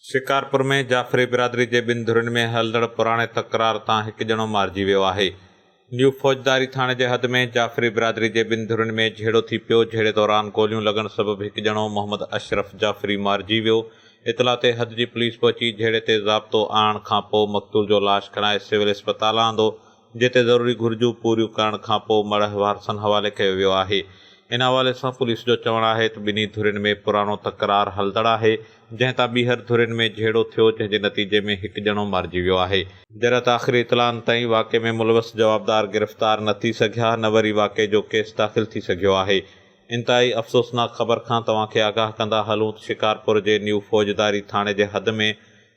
शिकारपुर में जाफ़री बिरादरी के ॿिनि धुरियुनि में हलंदड़ पुराणे तकरार तां हिकु ॼणो मारिजी वियो आहे। न्यू फौजदारी थाणे जे हद में जाफ़री बिरादरी के ॿिनि धुरियुनि में झेड़ो थी पियो। झेड़े दौरान गोलियूं लॻण सबबि हिकु ॼणो मोहम्मद अशरफ जाफ़री मारिजी वियो। इतला ते हद जी पुलिस पहुची झेड़े ते ज़ाब्तो आणण खां पोइ मक़तूल जो लाश खणाए सिविल अस्पताल आंदो, जिते ज़रूरी घुरिजूं पूरियूं करण खां पोइ मड़ वारसनि हवाले कयो वियो आहे। इन हवाले से पुलिस जो चवणु आहे त ॿिन्ही धुरियुनि में पुरानो तकरार हलंदड़ आहे, जंहिं तां ॿीहर धुरियुनि में झेड़ो थियो, जंहिं जे नतीजे में हिकु ॼणो मारिजी वियो आहे। जरत आख़िरी इतलाउनि ताईं वाक़े में मुलवस जवाबदार गिरफ़्तार न थी सघिया, न वरी वाक़े जो केस दाख़िल थी सघियो आहे। इंतहाई अफ़सोसनाक ख़बर खां तव्हांखे आगाह कंदा हलूं त शिकारपुर जे न्यू फौजदारी थाणे जे हद में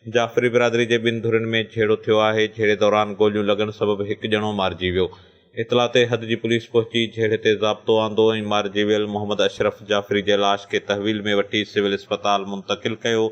जाफ़री बिरादरी जे ॿिनि धुरियुनि में झेड़ो थियो आहे। झेड़े दौरान गोलियूं लॻण सबबि हिकु ॼणो मारिजी वियो। इतला ते हद जी पुलिस पहुची झेड़े ते ज़ाब्तो आंदो ऐं मारिजी वियल मोहम्मद अशरफ जाफ़री जे लाश खे तहवील में वठी सिविल अस्पताल मुंतक़िल कयो,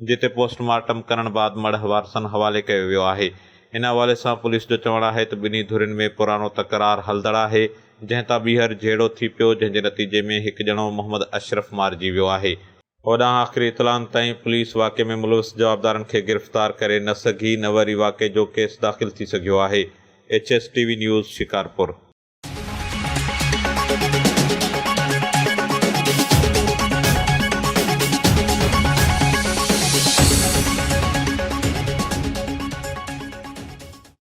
जिते पोस्टमार्टम करण बाद मड़ वारसनि हवाले कयो वियो आहे। इन हवाले सां पुलिस जो चवणु आहे त ॿिन्ही धुरियुनि में पुरानो तकरार हलंदड़ आहे, जंहिं तां ॿीहर झेड़ो थी पियो, जंहिं जे नतीजे में हिकु ॼणो मोहम्मद अशरफ मारिजी वियो आहे। होॾां आख़िरी इतलाउनि ताईं पुलिस वाक़े में मुलवस जवाबदारनि खे गिरफ़्तार करे न सघी, न वरी वाक़े जो केस दाख़िल थी सघियो आहे। HSTV news Shikarpur.